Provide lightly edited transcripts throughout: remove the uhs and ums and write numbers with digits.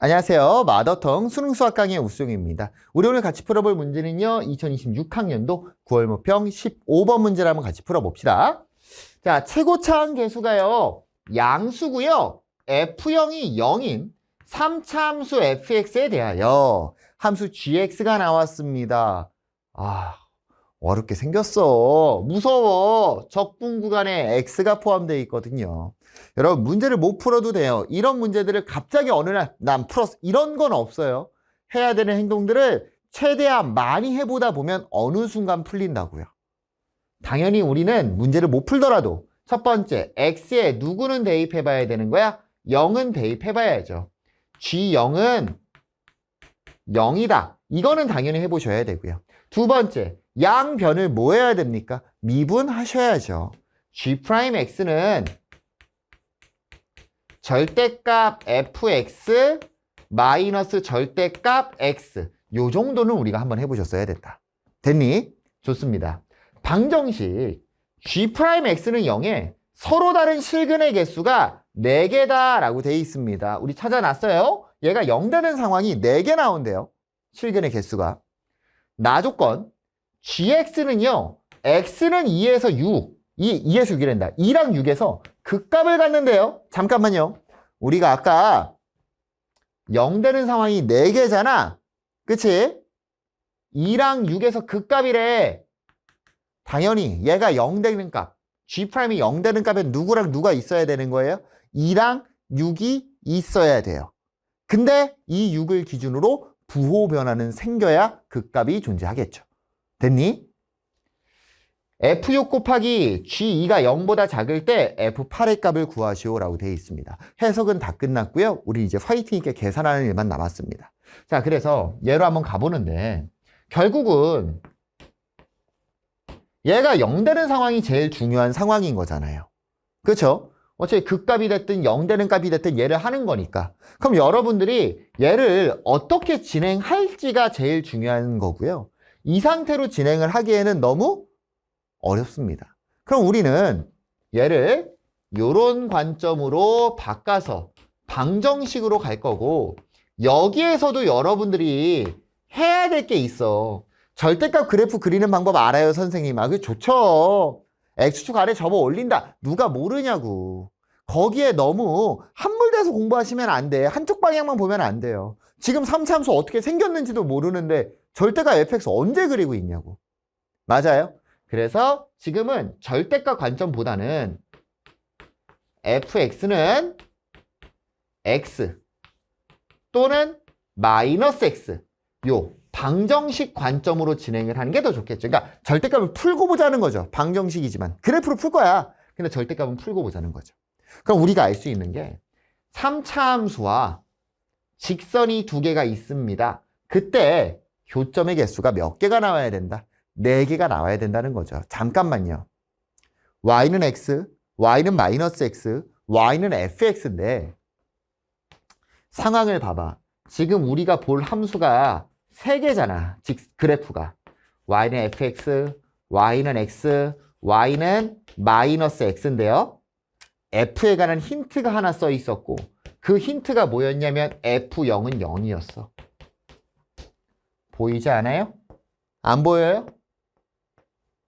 안녕하세요. 마더텅 수능 수학 강의 우수영입니다. 우리 오늘 같이 풀어볼 문제는요. 2026학년도 9월 모평 15번 문제를 한번 같이 풀어봅시다. 자, 최고차항 계수가요. 양수고요. F형이 0인 3차 함수 fx에 대하여 함수 gx가 나왔습니다. 어렵게 생겼어. 무서워. 적분 구간에 x가 포함되어 있거든요. 여러분 문제를 못 풀어도 돼요. 이런 문제들을 갑자기 어느 날 난 풀었어. 이런 건 없어요. 해야 되는 행동들을 최대한 많이 해보다 보면 어느 순간 풀린다고요. 당연히 우리는 문제를 못 풀더라도 첫 번째 x에 누구는 대입해봐야 되는 거야? 0은 대입해봐야죠. g0은 0이다. 이거는 당연히 해보셔야 되고요. 두 번째, 양변을 뭐 해야 됩니까? 미분하셔야죠. g'x는 절대값 fx 마이너스 절대값 x. 요 정도는 우리가 한번 해보셨어야 됐다. 됐니? 좋습니다. 방정식 g'x는 0에 서로 다른 실근의 개수가 4개다 라고 돼 있습니다. 우리 찾아놨어요. 얘가 0 되는 상황이 4개 나온대요. 실근의 개수가. 나 조건 gx는요. x는 2에서 6. 2에서 6이란다. 2랑 6에서 극값을 갖는데요. 잠깐만요. 우리가 아까 0 되는 상황이 4개잖아. 그치? 2랑 6에서 극값이래. 당연히 얘가 0 되는 값. G'이 0 되는 값에 누구랑 누가 있어야 되는 거예요? 2랑 6이 있어야 돼요. 근데 이 6을 기준으로 부호 변화는 생겨야 극값이 존재하겠죠. 됐니? F6 곱하기 G2가 0보다 작을 때 F8의 값을 구하시오라고 되어 있습니다. 해석은 다 끝났고요. 우리 이제 화이팅 있게 계산하는 일만 남았습니다. 자, 그래서 얘로 한번 가보는데 결국은 얘가 0 되는 상황이 제일 중요한 상황인 거잖아요. 그렇죠? 어차피 극값이 됐든 0 되는 값이 됐든 얘를 하는 거니까. 그럼 여러분들이 얘를 어떻게 진행할지가 제일 중요한 거고요. 이 상태로 진행을 하기에는 너무 어렵습니다. 그럼 우리는 얘를 이런 관점으로 바꿔서 방정식으로 갈 거고 여기에서도 여러분들이 해야 될 게 있어. 절대값 그래프 그리는 방법 알아요, 선생님? 그게 좋죠. X축 아래 접어 올린다. 누가 모르냐고. 거기에 너무 함몰돼서 공부하시면 안 돼. 한쪽 방향만 보면 안 돼요. 지금 3차함수 어떻게 생겼는지도 모르는데 절대값 fx 언제 그리고 있냐고. 맞아요? 그래서 지금은 절대값 관점보다는 fx는 x 또는 마이너스 x 요 방정식 관점으로 진행을 하는 게 더 좋겠죠. 그러니까 절대값을 풀고 보자는 거죠. 방정식이지만 그래프로 풀 거야. 근데 절대값은 풀고 보자는 거죠. 그럼 우리가 알 수 있는 게 3차 함수와 직선이 2개가 있습니다. 그때 교점의 개수가 몇 개가 나와야 된다? 4개가 나와야 된다는 거죠. 잠깐만요. y는 x, y는 마이너스 x, y는 fx인데 상황을 봐봐. 지금 우리가 볼 함수가 3개잖아. 즉 그래프가. y는 fx, y는 x, y는 마이너스 x인데요. f에 관한 힌트가 하나 써 있었고 그 힌트가 뭐였냐면 f0은 0이었어. 보이지 않아요? 안 보여요?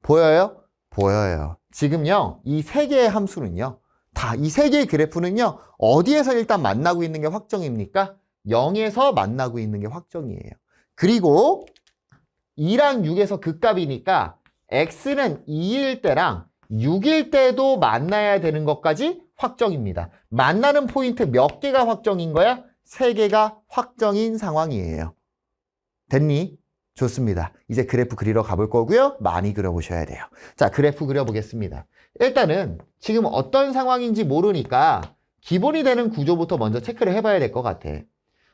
보여요? 보여요. 지금요, 이 3개의 함수는요, 다 이 3개의 그래프는요, 어디에서 일단 만나고 있는 게 확정입니까? 0에서 만나고 있는 게 확정이에요. 그리고 2랑 6에서 극값이니까 x는 2일 때랑 6일 때도 만나야 되는 것까지 확정입니다. 만나는 포인트 몇 개가 확정인 거야? 3개가 확정인 상황이에요. 됐니? 좋습니다. 이제 그래프 그리러 가볼 거고요. 많이 그려보셔야 돼요. 자, 그래프 그려보겠습니다. 일단은 지금 어떤 상황인지 모르니까 기본이 되는 구조부터 먼저 체크를 해봐야 될 것 같아.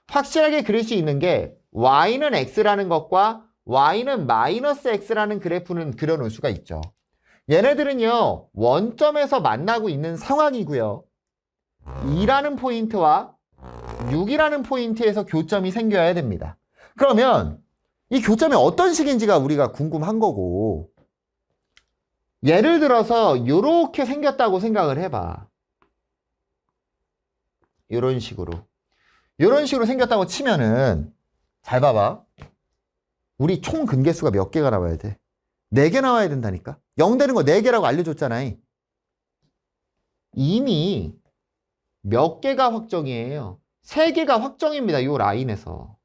확실하게 그릴 수 있는 게 y는 x라는 것과 y는 마이너스 x라는 그래프는 그려놓을 수가 있죠. 얘네들은요. 원점에서 만나고 있는 상황이고요. 2라는 포인트와 6이라는 포인트에서 교점이 생겨야 됩니다. 그러면 이 교점이 어떤 식인지가 우리가 궁금한 거고 예를 들어서 이렇게 생겼다고 생각을 해봐. 이런 식으로. 이런 식으로 생겼다고 치면은 잘 봐봐. 우리 총 근계수가 몇 개가 나와야 돼? 4개 나와야 된다니까. 0 되는 거 4개라고 알려줬잖아. 이미 몇 개가 확정이에요? 3개가 확정입니다. 이 라인에서.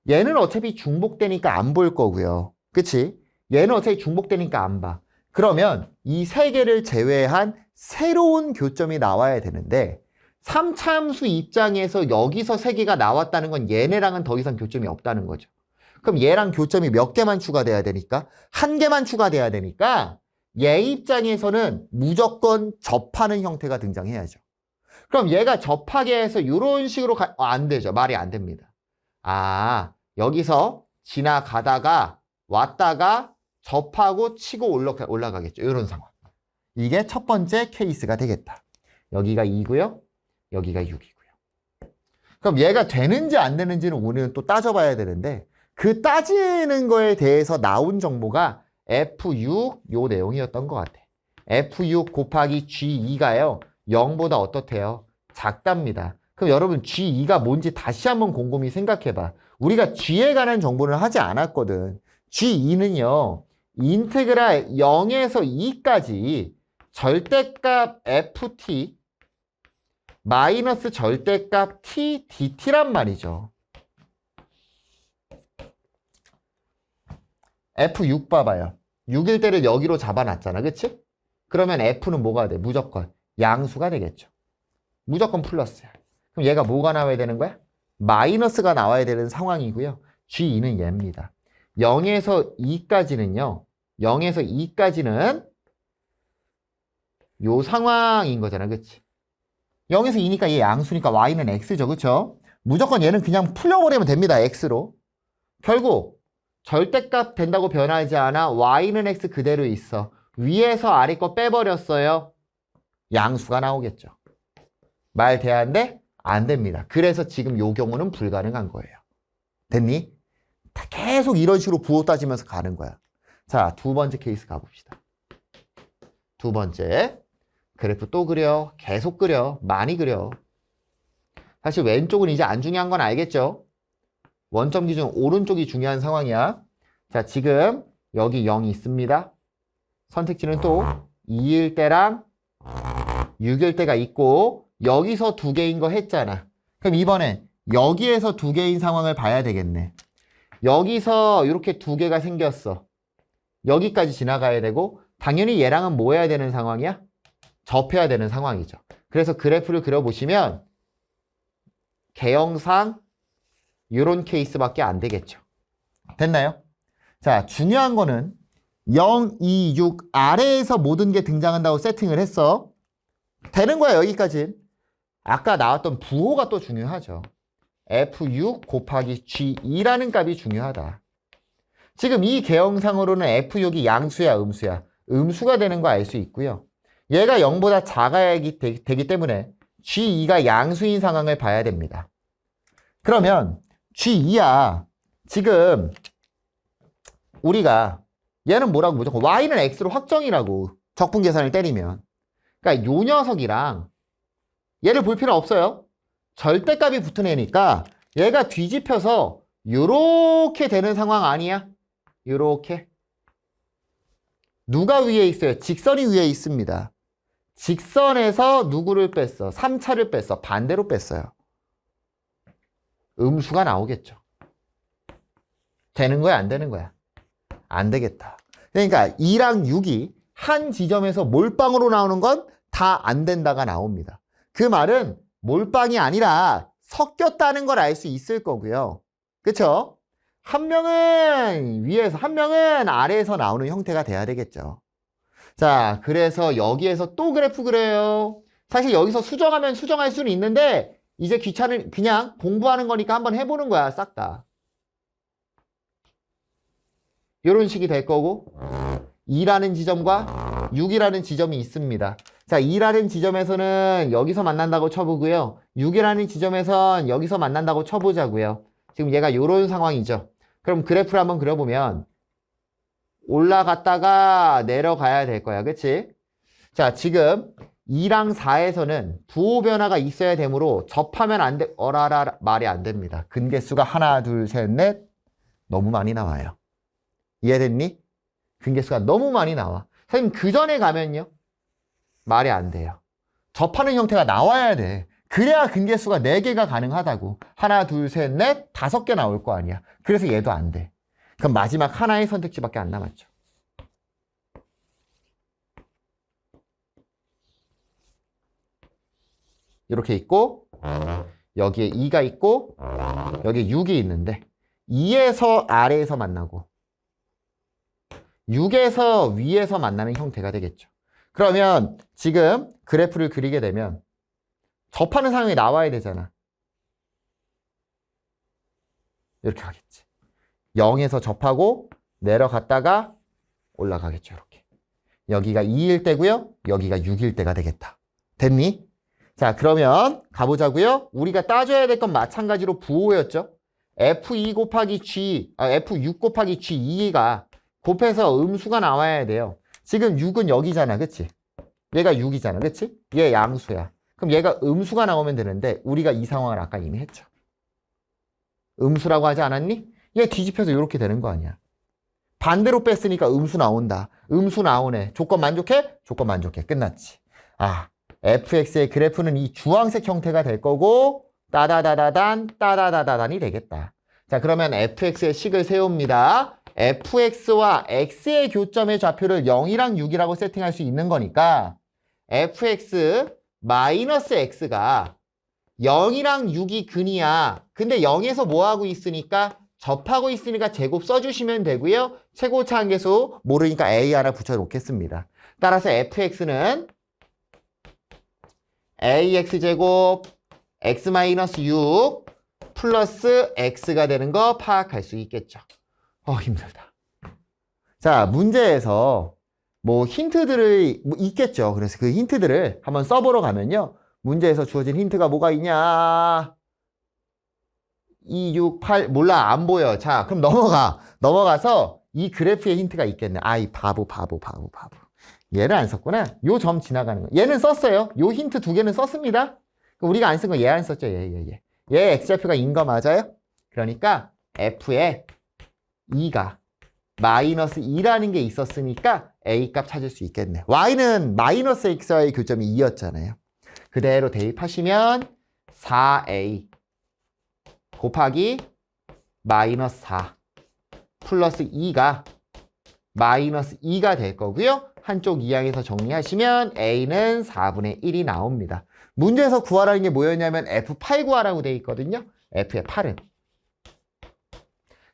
얘는 어차피 중복되니까 안 볼 거고요. 그치? 얘는 어차피 중복되니까 안 봐. 그러면 이 3개를 제외한 새로운 교점이 나와야 되는데 3차 함수 입장에서 여기서 3개가 나왔다는 건 얘네랑은 더 이상 교점이 없다는 거죠. 그럼 얘랑 교점이 몇 개만 추가돼야 되니까? 1개만 추가돼야 되니까 얘 입장에서는 무조건 접하는 형태가 등장해야죠. 그럼 얘가 접하게 해서 이런 식으로 안 되죠. 말이 안 됩니다. 아, 여기서 지나가다가 왔다가 접하고 치고 올라가겠죠. 이런 상황. 이게 첫 번째 케이스가 되겠다. 여기가 2고요. 여기가 6이고요. 그럼 얘가 되는지 안 되는지는 우리는 또 따져봐야 되는데 그 따지는 거에 대해서 나온 정보가 F6 요 내용이었던 것 같아. F6 곱하기 G2가요. 0보다 어떻대요? 작답니다. 그럼 여러분 G2가 뭔지 다시 한번 곰곰이 생각해봐. 우리가 G에 관한 정보는 하지 않았거든. G2는요. 인테그랄 0에서 2까지 절대값 ft 마이너스 절대값 t dt란 말이죠. F6 봐봐요. 6일 때를 여기로 잡아놨잖아. 그치? 그러면 F는 뭐가 돼? 무조건 양수가 되겠죠. 무조건 플러스야. 그럼 얘가 뭐가 나와야 되는 거야? 마이너스가 나와야 되는 상황이고요. G2는 얘입니다. 0에서 2까지는요. 0에서 2까지는 요 상황인 거잖아. 그치? 0에서 2니까 얘 양수니까 Y는 X죠. 그쵸? 무조건 얘는 그냥 풀려버리면 됩니다. X로. 결국 절대값 된다고 변하지 않아. Y는 X 그대로 있어. 위에서 아래 거 빼버렸어요. 양수가 나오겠죠. 말 돼야 한데? 안 됩니다. 그래서 지금 요 경우는 불가능한 거예요. 됐니? 계속 이런 식으로 부호 따지면서 가는 거야. 자, 두 번째 케이스 가봅시다. 두 번째. 그래프 또 그려. 계속 그려. 많이 그려. 사실 왼쪽은 이제 안 중요한 건 알겠죠? 원점 기준 오른쪽이 중요한 상황이야. 자, 지금 여기 0이 있습니다. 선택지는 또 2일 때랑 6일 때가 있고 여기서 2개인 거 했잖아. 그럼 이번엔 여기에서 2개인 상황을 봐야 되겠네. 여기서 이렇게 2개가 생겼어. 여기까지 지나가야 되고 당연히 얘랑은 뭐 해야 되는 상황이야? 접해야 되는 상황이죠. 그래서 그래프를 그려보시면 개형상 이런 케이스밖에 안 되겠죠. 됐나요? 자, 중요한 거는 0, 2, 6 아래에서 모든 게 등장한다고 세팅을 했어. 되는 거야, 여기까지. 아까 나왔던 부호가 또 중요하죠. F6 곱하기 G2라는 값이 중요하다. 지금 이 개형상으로는 F6이 양수야, 음수야? 음수가 되는 거 알 수 있고요. 얘가 0보다 작아야 되기 때문에 G2가 양수인 상황을 봐야 됩니다. 그러면 G2야. 지금 우리가 얘는 뭐라고 무조건 Y는 X로 확정이라고 적분 계산을 때리면. 그러니까 요 녀석이랑 얘를 볼 필요 없어요. 절대값이 붙은 애니까 얘가 뒤집혀서 요렇게 되는 상황 아니야? 요렇게. 누가 위에 있어요? 직선이 위에 있습니다. 직선에서 누구를 뺐어? 3차를 뺐어. 반대로 뺐어요. 음수가 나오겠죠. 되는 거야? 안 되는 거야? 안 되겠다. 그러니까 2랑 6이 한 지점에서 몰빵으로 나오는 건 다 안 된다가 나옵니다. 그 말은 몰빵이 아니라 섞였다는 걸 알 수 있을 거고요. 그쵸? 한 명은 위에서 한 명은 아래에서 나오는 형태가 돼야 되겠죠. 자, 그래서 여기에서 또 그래프 그려요. 사실 여기서 수정하면 수정할 수는 있는데 이제 귀찮은 그냥 공부하는 거니까 한번 해보는 거야. 싹 다. 이런 식이 될 거고 2라는 지점과 6이라는 지점이 있습니다. 자, 2라는 지점에서는 여기서 만난다고 쳐보고요. 6이라는 지점에선 여기서 만난다고 쳐보자고요. 지금 얘가 이런 상황이죠. 그럼 그래프를 한번 그려보면 올라갔다가 내려가야 될 거야. 그치? 자, 지금 2랑 4에서는 부호 변화가 있어야 되므로 접하면 안 돼. 어라라 말이 안 됩니다. 근개수가 하나, 둘, 셋, 넷 너무 많이 나와요. 이해됐니? 근개수가 너무 많이 나와. 선생님 그 전에 가면요. 말이 안 돼요. 접하는 형태가 나와야 돼. 그래야 근개수가 4개가 가능하다고. 하나, 둘, 셋, 넷, 5개 나올 거 아니야. 그래서 얘도 안 돼. 그럼 마지막 하나의 선택지밖에 안 남았죠. 이렇게 있고 여기에 2가 있고 여기에 6이 있는데 2에서 아래에서 만나고 6에서 위에서 만나는 형태가 되겠죠. 그러면 지금 그래프를 그리게 되면 접하는 상황이 나와야 되잖아. 이렇게 하겠지. 0에서 접하고 내려갔다가 올라가겠죠. 이렇게. 여기가 2일 때고요. 여기가 6일 때가 되겠다. 됐니? 자, 그러면 가보자고요. 우리가 따져야 될 건 마찬가지로 부호였죠. F2 곱하기 G, F6 곱하기 G2가 곱해서 음수가 나와야 돼요. 지금 6은 여기잖아. 그치? 얘가 6이잖아. 그치? 얘 양수야. 그럼 얘가 음수가 나오면 되는데 우리가 이 상황을 아까 이미 했죠. 음수라고 하지 않았니? 얘 뒤집혀서 이렇게 되는 거 아니야. 반대로 뺐으니까 음수 나온다. 음수 나오네. 조건 만족해? 조건 만족해. 끝났지. 아, fx의 그래프는 이 주황색 형태가 될 거고 따다다다단 따다다다단이 되겠다. 자, 그러면 fx의 식을 세웁니다. fx와 x의 교점의 좌표를 0이랑 6이라고 세팅할 수 있는 거니까 fx 마이너스 x가 0이랑 6이 근이야. 근데 0에서 뭐 하고 있으니까 접하고 있으니까 제곱 써주시면 되고요. 최고차 한계수 모르니까 a 하나 붙여놓겠습니다. 따라서 fx는 ax제곱 x-6 플러스 x가 되는 거 파악할 수 있겠죠. 힘들다. 자, 문제에서 뭐 힌트들이 있겠죠. 그래서 그 힌트들을 한번 써보러 가면요. 문제에서 주어진 힌트가 뭐가 있냐? 2, 6, 8 몰라. 안 보여. 자, 그럼 넘어가서 이 그래프에 힌트가 있겠네. 아이 바보. 얘를 안 썼구나. 요 점 지나가는 거. 얘는 썼어요. 요 힌트 2개는 썼습니다. 우리가 안 쓴 거 얘 안 썼죠. 얘 x좌표가 인 거 맞아요? 그러니까 f에 2가 마이너스 2라는 게 있었으니까 a 값 찾을 수 있겠네. y는 마이너스 x와의 교점이 2였잖아요. 그대로 대입하시면 4a 곱하기 마이너스 4 플러스 2가 마이너스 2가 될 거고요. 한쪽 이항에서 정리하시면 a는 4분의 1이 나옵니다. 문제에서 구하라는 게 뭐였냐면 f8 구하라고 돼 있거든요. f의 8은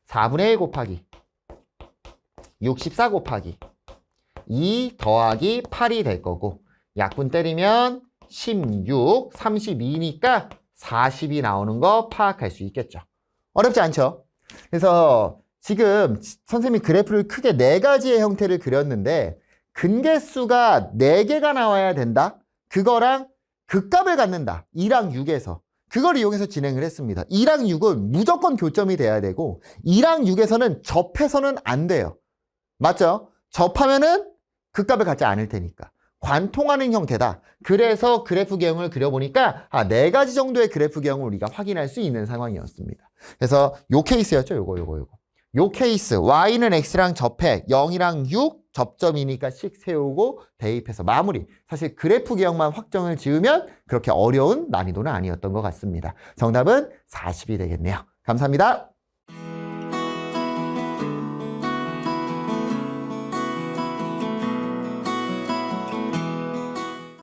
4분의 1 곱하기 64 곱하기 2 더하기 8이 될 거고 약분 때리면 16, 32니까 40이 나오는 거 파악할 수 있겠죠. 어렵지 않죠? 그래서 지금 선생님이 그래프를 크게 4가지의 형태를 그렸는데 근개수가 4개가 나와야 된다. 그거랑 극값을 갖는다. 2랑 6에서. 그걸 이용해서 진행을 했습니다. 2랑 6은 무조건 교점이 돼야 되고 2랑 6에서는 접해서는 안 돼요. 맞죠? 접하면은 극값을 갖지 않을 테니까. 관통하는 형태다. 그래서 그래프 개형을 그려보니까 4가지 정도의 그래프 개형을 우리가 확인할 수 있는 상황이었습니다. 그래서 요 케이스였죠. 요거. 요 케이스 y는 x랑 접해 0이랑 6 접점이니까 씩 세우고 대입해서 마무리. 사실 그래프 개형만 확정을 지으면 그렇게 어려운 난이도는 아니었던 것 같습니다. 정답은 40이 되겠네요. 감사합니다.